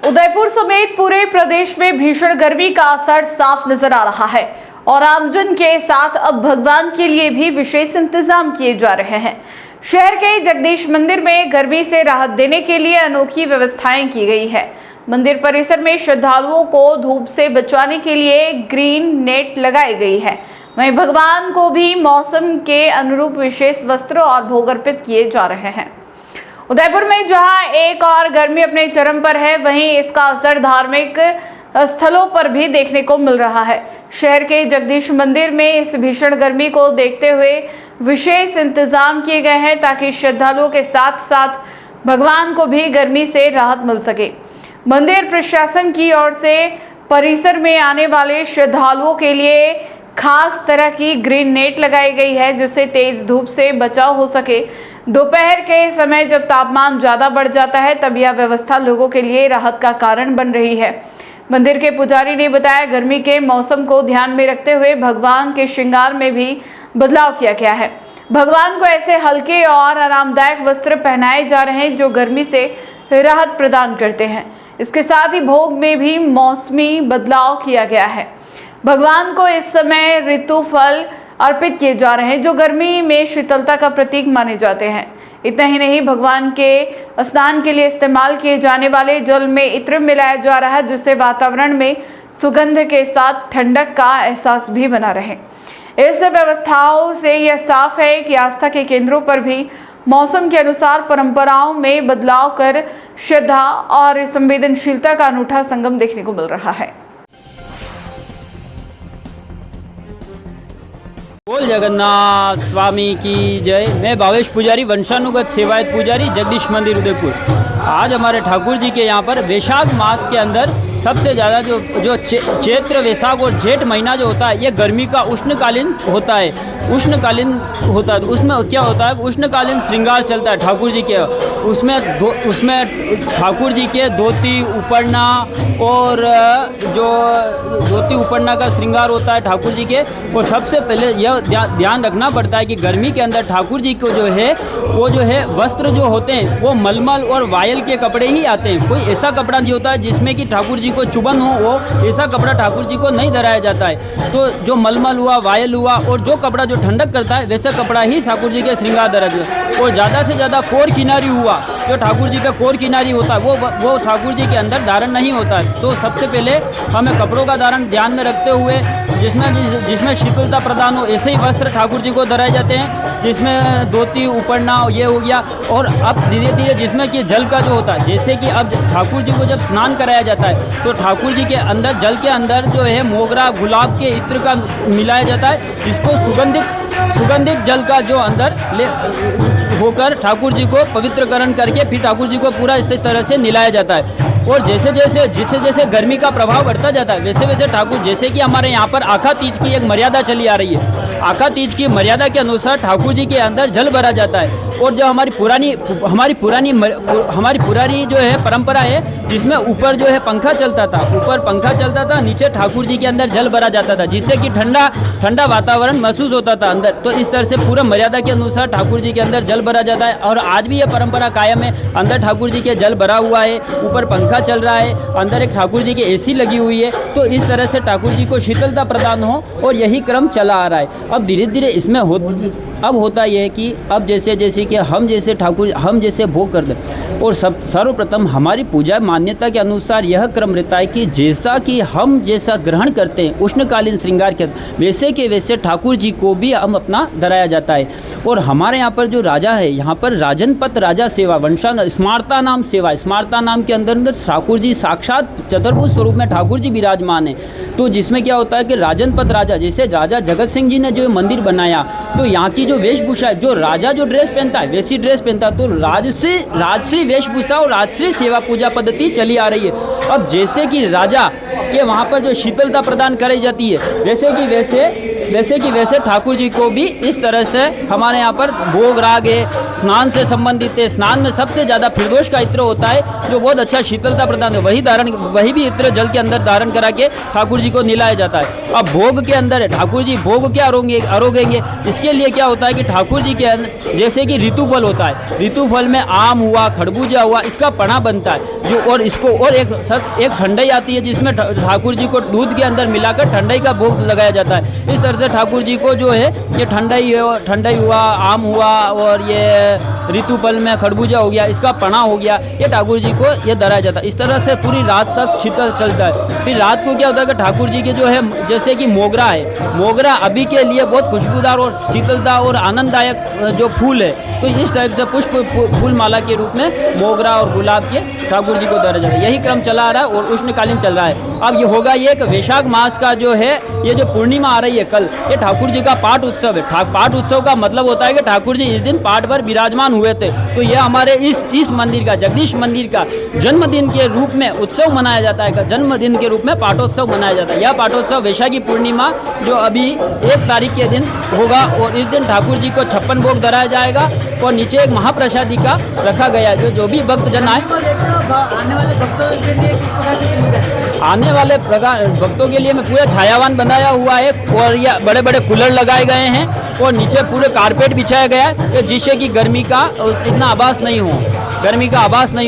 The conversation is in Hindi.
उदयपुर समेत पूरे प्रदेश में भीषण गर्मी का असर साफ नजर आ रहा है और आमजन के साथ अब भगवान के लिए भी विशेष इंतजाम किए जा रहे हैं। शहर के जगदीश मंदिर में गर्मी से राहत देने के लिए अनोखी व्यवस्थाएं की गई है। मंदिर परिसर में श्रद्धालुओं को धूप से बचाने के लिए ग्रीन नेट लगाई गई है। वहीं भगवान को भी मौसम के अनुरूप विशेष वस्त्र और भोग अर्पित किए जा रहे हैं। उदयपुर में जहां एक और गर्मी अपने चरम पर है, वहीं इसका असर धार्मिक स्थलों पर भी देखने को मिल रहा है। शहर के जगदीश मंदिर में इस भीषण गर्मी को देखते हुए विशेष इंतजाम किए गए हैं ताकि श्रद्धालुओं के साथ साथ भगवान को भी गर्मी से राहत मिल सके। मंदिर प्रशासन की ओर से परिसर में आने वाले श्रद्धालुओं के लिए खास तरह की ग्रीन नेट लगाई गई है, जिससे तेज धूप से बचाव हो सके। दोपहर के समय जब तापमान ज्यादा बढ़ जाता है, तब यह व्यवस्था लोगों के लिए राहत का कारण बन रही है। मंदिर के पुजारी ने बताया, गर्मी के मौसम को ध्यान में रखते हुए भगवान के श्रृंगार में भी बदलाव किया गया है। भगवान को ऐसे हल्के और आरामदायक वस्त्र पहनाए जा रहे हैं जो गर्मी से राहत प्रदान करते हैं। इसके साथ ही भोग में भी मौसमी बदलाव किया गया है। भगवान को इस समय ऋतु फल अर्पित किए जा रहे हैं जो गर्मी में शीतलता का प्रतीक माने जाते हैं। इतना ही नहीं, भगवान के स्नान के लिए इस्तेमाल किए जाने वाले जल में इत्र मिलाया जा रहा है, जिससे वातावरण में सुगंध के साथ ठंडक का एहसास भी बना रहे। इस व्यवस्थाओं से यह साफ है कि आस्था के केंद्रों पर भी मौसम के अनुसार परंपराओं में बदलाव कर श्रद्धा और संवेदनशीलता का अनूठा संगम देखने को मिल रहा है। बोल जगन्नाथ स्वामी की जय। मैं भावेश पुजारी, वंशानुगत सेवायत पुजारी, जगदीश मंदिर उदयपुर। आज हमारे ठाकुर जी के यहाँ पर वैशाख मास के अंदर सबसे ज़्यादा जो चैत्र, वैशाख और जेठ महीना जो होता है, ये गर्मी का उष्णकालीन होता है। तो उसमें क्या होता है, उष्णकालीन श्रृंगार चलता है ठाकुर जी के। उसमें ठाकुर जी के धोती उपरना और जो धोती उपरना का श्रृंगार होता है ठाकुर जी के। और सबसे पहले यह ध्यान रखना पड़ता है कि गर्मी के अंदर ठाकुर जी को जो है वस्त्र जो होते हैं वो मलमल और वायल के कपड़े ही आते हैं। कोई ऐसा कपड़ा नहीं होता है जिसमें कि ठाकुर जी को चुभन हो, वो ऐसा कपड़ा ठाकुर जी को नहीं धराया जाता है। तो जो मलमल हुआ, वायल हुआ और जो कपड़ा जो ठंडक करता है, वैसा कपड़ा ही ठाकुर जी के श्रृंगार धरा गया। और ज़्यादा से ज़्यादा कोर किनारी हुआ, जो ठाकुर जी का कोर किनारी होता है वो ठाकुर जी के अंदर धारण नहीं होता है। तो सबसे पहले हमें कपड़ों का धारण ध्यान में रखते हुए जिसमें शीतलता प्रदान हो, ऐसे ही वस्त्र ठाकुर जी को धराए जाते हैं, जिसमें धोती उपरना ये हो गया। और अब धीरे धीरे जिसमें कि जल का जो होता है, जैसे कि अब ठाकुर जी को जब स्नान कराया जाता है तो ठाकुर जी के अंदर जल के अंदर जो है मोगरा, गुलाब के इत्र का मिलाया जाता है, जिसको सुगंधित जल का जो अंदर होकर ठाकुर जी को पवित्रकरण करके फिर ठाकुर जी को पूरा इस तरह से नहलाया जाता है। और जैसे गर्मी का प्रभाव बढ़ता जाता है, वैसे वैसे ठाकुर, जैसे कि हमारे यहाँ पर आखा तीज की एक मर्यादा चली आ रही है, आखा तीज की मर्यादा के अनुसार ठाकुर जी के अंदर जल भरा जाता है। और जो हमारी पुरानी जो है परंपरा है, जिसमें ऊपर जो है पंखा चलता था, नीचे ठाकुर जी के अंदर जल भरा जाता था, जिससे कि ठंडा वातावरण महसूस होता था अंदर। तो इस तरह से पूरा मर्यादा के अनुसार ठाकुर जी के अंदर जल भरा जाता है। और आज भी यह परंपरा कायम है। अंदर ठाकुर जी के जल भरा हुआ है, ऊपर पंखा चल रहा है, अंदर एक ठाकुर जी की एसी लगी हुई है। तो इस तरह से ठाकुर जी को शीतलता प्रदान हो, और यही क्रम चला आ रहा है। अब धीरे धीरे इसमें अब होता यह है कि अब जैसे कि हम जैसे भोग करते हैं, और सर्वप्रथम हमारी पूजा मान्यता के अनुसार यह क्रम रहता है कि जैसा कि हम जैसा ग्रहण करते हैं उष्णकालीन श्रृंगार के, वैसे के वैसे ठाकुर जी को भी हम अपना धराया जाता है। और हमारे यहाँ पर जो राजा है, यहाँ पर राजनपथ राजा सेवा स्मार्ता नाम के अंदर ठाकुर जी साक्षात चतुर्भुज स्वरूप में ठाकुर जी विराजमान है। तो जिसमें क्या होता है कि राजनपथ राजा, जैसे राजा जगत सिंह जी ने जो मंदिर बनाया, तो यहाँ की जो वेशभूषा, जो राजा जो ड्रेस पहनता है वैसी ड्रेस पहनता है। तो राजश्री वेशभूषा और राजश्री सेवा पूजा पद्धति चली आ रही है। अब जैसे कि राजा के वहाँ पर जो शीतलता प्रदान कराई जाती है, वैसे वैसे कि वैसे ठाकुर जी को भी इस तरह से हमारे यहाँ पर भोग राग है, स्नान से संबंधित है। स्नान में सबसे ज़्यादा फिरदोष का इत्र होता है जो बहुत अच्छा शीतलता प्रदान है, वही भी इत्र जल के अंदर धारण करा के ठाकुर जी को निलाया जाता है। अब भोग के अंदर है, ठाकुर जी भोग क्या अरोगेंगे, इसके लिए क्या होता है कि ठाकुर जी के अंदर जैसे कि ऋतुफल होता है, ऋतुफल में आम हुआ, खरबूजा हुआ, इसका पना बनता है जो, और इसको और एक ठंडाई आती है जिसमें ठाकुर जी को दूध के अंदर मिलाकर ठंडाई का भोग लगाया जाता है। इस तरह से ठाकुर जी को जो है ये ठंडाई हुआ, आम हुआ और ये ऋतुफल में खरबूजा हो गया, इसका पना हो गया, ये ठाकुर जी को ये धराया जाता है। इस तरह से पूरी रात तक शीतल चलता है। फिर रात को क्या होता है कि ठाकुर जी के जो है जैसे कि मोगरा है, मोगरा अभी के लिए बहुत खुशबूदार और शीतलता और आनंददायक जो फूल है, तो इस टाइप से पुष्प फूल माला के रूप में मोगरा और गुलाब के ठाकुर जी को धरा जाता है। यही क्रम चला आ रहा है और उष्णकालीन चल रहा है। अब ये होगा ये कि वैशाख मास का जो है ये जो पूर्णिमा आ रही है कल, ये ठाकुर जी का पाठ उत्सव है। पाठ उत्सव का मतलब होता है कि ठाकुर जी इस दिन पाठ पर विराजमान हुए थे, तो ये हमारे इस मंदिर का, जगदीश मंदिर का जन्मदिन के रूप में उत्सव मनाया जाता है। जन्मदिन के रूप में पाठोत्सव मनाया जाता है। यह पाठोत्सव वैशाखी पूर्णिमा जो अभी 1 तारीख के दिन होगा और इस दिन ठाकुर जी को 56 भोग धराया जाएगा और नीचे एक महाप्रसादी का रखा गया है जो भी भक्तजन आए। आने वाले भक्तों के लिए मैं पूरा छायावान बनाया हुआ है और ये बड़े बड़े कूलर लगाए गए हैं और नीचे पूरे कारपेट बिछाया गया है जिससे कि गर्मी का इतना आभास नहीं हो, गर्मी का आभास नहीं हो।